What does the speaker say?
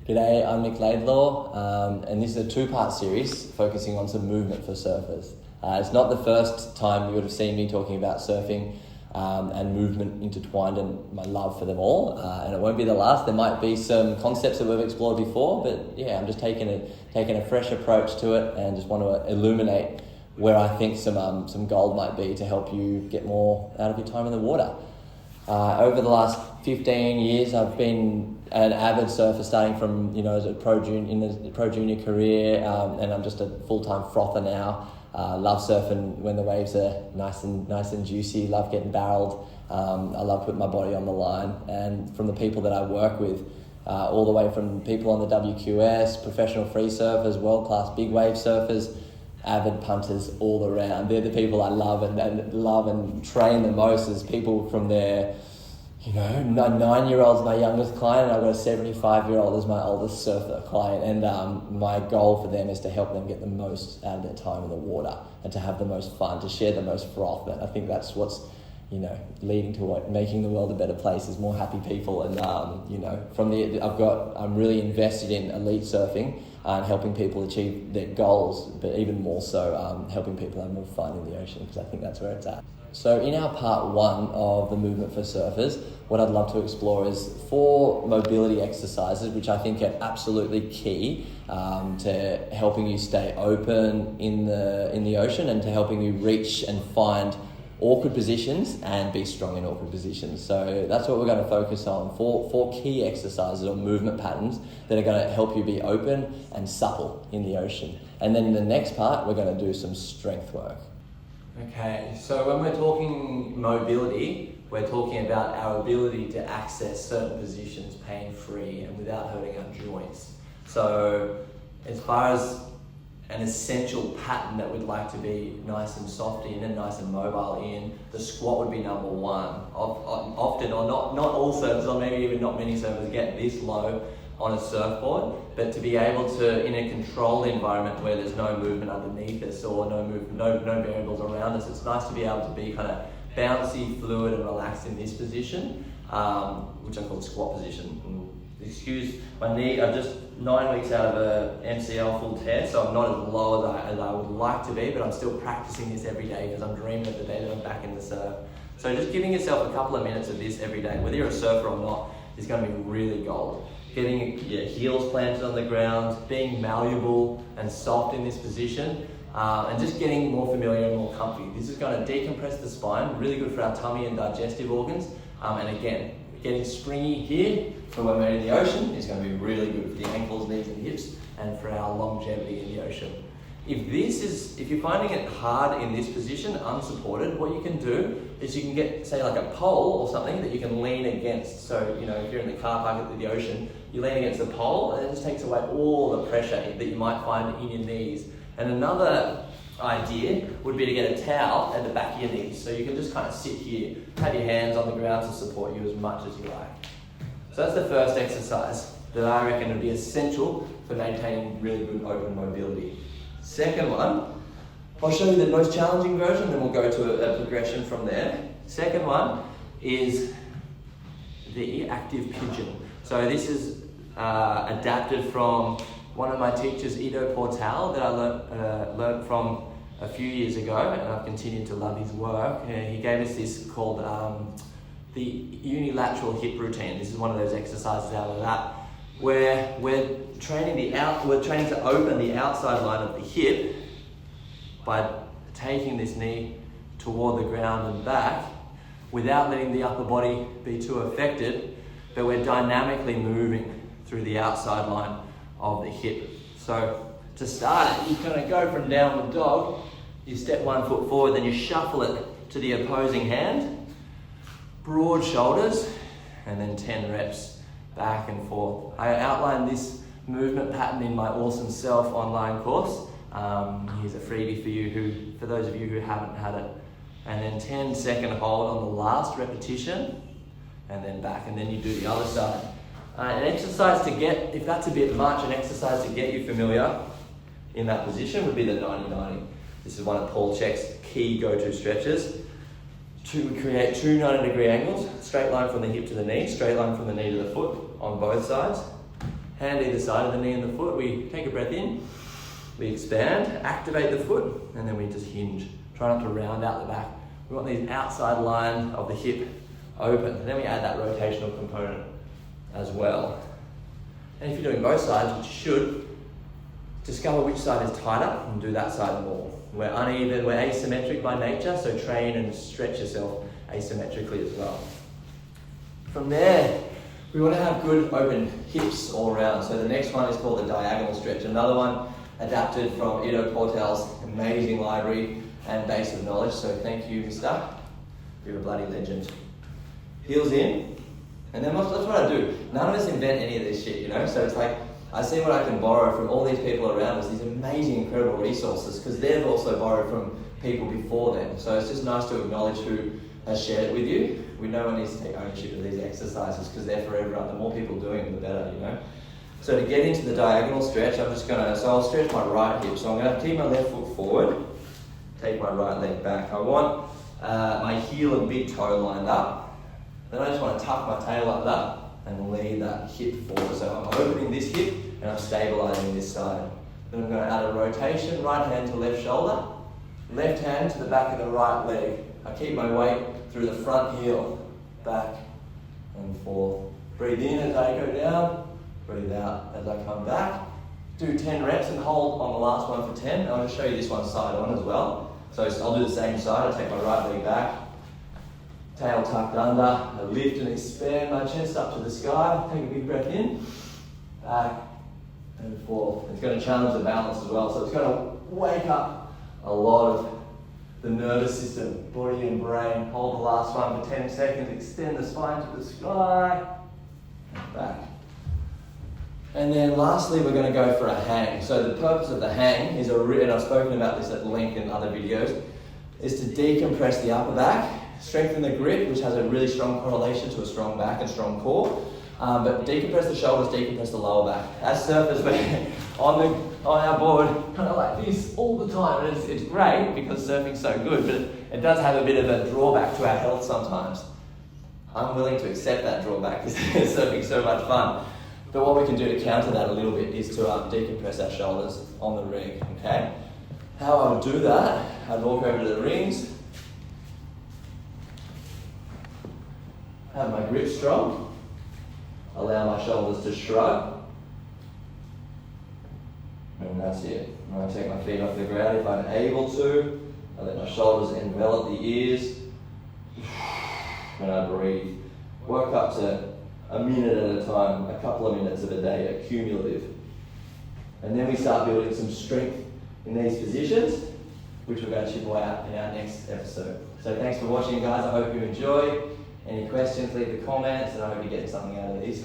G'day, I'm Nick Laidlaw, and this is a two-part series focusing on some movement for surfers. It's not the first time you would have seen me talking about surfing and movement intertwined and my love for them all, and it won't be the last. There might be some concepts that we've explored before, but yeah, I'm just taking a fresh approach to it and just want to illuminate where I think some gold might be to help you get more out of your time in the water. Over the last 15 years, I've been an avid surfer, starting from as a pro junior career, and I'm just a full-time frother now. Love surfing when the waves are nice and juicy. Love getting barreled. I love putting my body on the line. And from the people that I work with, all the way from people on the WQS, professional free surfers, world-class big wave surfers, avid punters all around. They're the people I love and train the most. As people from their 9-year-old's my youngest client, and I've got a 75-year-old as my oldest surfer client, and my goal for them is to help them get the most out of their time in the water and to have the most fun, to share the most froth. And I think that's what's leading to making the world a better place, is more happy people. And I'm really invested in elite surfing and helping people achieve their goals, but even more so helping people have more fun in the ocean, because I think that's where it's at. So in our part one of the movement for surfers, what I'd love to explore is 4 mobility exercises, which I think are absolutely key to helping you stay open in the ocean and to helping you reach and find awkward positions and be strong in awkward positions. So that's what we're going to focus on, 4 key exercises or movement patterns that are going to help you be open and supple in the ocean. And then in the next part, we're going to do some strength work. Okay, so when we're talking mobility, we're talking about our ability to access certain positions pain-free and without hurting our joints. So as far as an essential pattern that we'd like to be nice and soft in and nice and mobile in, the squat would be number 1. Often, or not all surfers, or maybe even not many surfers, get this low on a surfboard, but to be able to, in a controlled environment where there's no movement underneath us or no variables around us, it's nice to be able to be kind of bouncy, fluid and relaxed in this position, which I call squat position. Excuse my knee, I'm just 9 weeks out of a MCL full tear, so I'm not as low as I would like to be, but I'm still practicing this every day because I'm dreaming of the day that I'm back in the surf. So just giving yourself a couple of minutes of this every day, whether you're a surfer or not, is going to be really gold. Getting your heels planted on the ground, being malleable and soft in this position, and just getting more familiar and more comfy. This is going to decompress the spine, really good for our tummy and digestive organs. And again, getting springy here for when we're in the ocean is going to be really good for the ankles, knees and hips, and for our longevity in the ocean. If you're finding it hard in this position, unsupported, what you can do is you can get, say, like a pole or something that you can lean against. So, if you're in the car park at the ocean, you lean against the pole and it just takes away all the pressure that you might find in your knees. And another idea would be to get a towel at the back of your knees. So you can just kind of sit here, have your hands on the ground to support you as much as you like. So that's the first exercise that I reckon would be essential for maintaining really good open mobility. Second one, I'll show you the most challenging version, then we'll go to a progression from there. Second one is the active pigeon. So this is adapted from one of my teachers, Ido Portal, that I learned from a few years ago, and I've continued to love his work. He gave us this called the unilateral hip routine. This is one of those exercises out of that, where we're training to open the outside line of the hip by taking this knee toward the ground and back without letting the upper body be too affected, but we're dynamically moving through the outside line of the hip. So to start it, you're going to go from downward dog, you step 1 foot forward, then you shuffle it to the opposing hand, broad shoulders, and then 10 reps back and forth. I outlined this movement pattern in my Awesome Self online course. Here's a freebie for those of you who haven't had it. And then 10-second hold on the last repetition, and then back, and then you do the other side. An exercise to get, if that's a bit much, an exercise to get you familiar in that position would be the 90-90. This is one of Paul Chek's key go-to stretches. To create 2 90-degree angles, straight line from the hip to the knee, straight line from the knee to the foot on both sides. hand either side of the knee and the foot. We take a breath in, we expand, activate the foot, and then we just hinge. Try not to round out the back. We want the outside line of the hip open. And then we add that rotational component as well. And if you're doing both sides, which you should, discover which side is tighter and do that side more. We're uneven, we're asymmetric by nature, so train and stretch yourself asymmetrically as well. From there, we want to have good open hips all around. So the next one is called the diagonal stretch. Another one adapted from Ido Portal's amazing library and base of knowledge. So thank you, mister. You're a bloody legend. Heels in, and then that's what I do. None of us invent any of this shit, you know? So it's like, I see what I can borrow from all these people around us, these amazing, incredible resources, because they've also borrowed from people before them. So it's just nice to acknowledge who has shared it with you. We no one needs to take ownership of these exercises because they're for everyone. The more people doing it, the better, you know? So to get into the diagonal stretch, so I'll stretch my right hip. So I'm gonna keep my left foot forward, take my right leg back. I want my heel and big toe lined up. Then I just want to tuck my tail like that and lead that hip forward. So I'm opening this hip and I'm stabilizing this side. Then I'm going to add a rotation, right hand to left shoulder, left hand to the back of the right leg. I keep my weight through the front heel, back and forth. Breathe in as I go down, breathe out as I come back. Do 10 reps and hold on the last one for 10. I'll just show you this one side on as well. So I'll do the same side. I take my right leg back, tail tucked under, I lift and expand my chest up to the sky. Take a big breath in, back and forth. It's going to challenge the balance as well. So it's going to wake up a lot of the nervous system, body and brain. Hold the last one for 10 seconds, extend the spine to the sky, and back. And then lastly, we're going to go for a hang. So the purpose of the hang is, and I've spoken about this at length in other videos, is to decompress the upper back, strengthen the grip, which has a really strong correlation to a strong back and strong core. But decompress the shoulders, decompress the lower back. As surfers, we're on our board, kind of like this all the time. And it's great because surfing's so good, but it does have a bit of a drawback to our health sometimes. I'm willing to accept that drawback because surfing's so much fun. But what we can do to counter that a little bit is to decompress our shoulders on the rig, okay? How I would do that, I'd walk over to the rings, have my grip strong, allow my shoulders to shrug, and that's it. I'm going to take my feet off the ground if I'm able to. I let my shoulders envelop the ears, and I breathe. Work up to a minute at a time, a couple of minutes of a day, cumulative. And then we start building some strength in these positions, which we're going to chip away at in our next episode. So thanks for watching, guys. I hope you enjoy. Any questions, leave the comments, and I hope you're getting something out of these.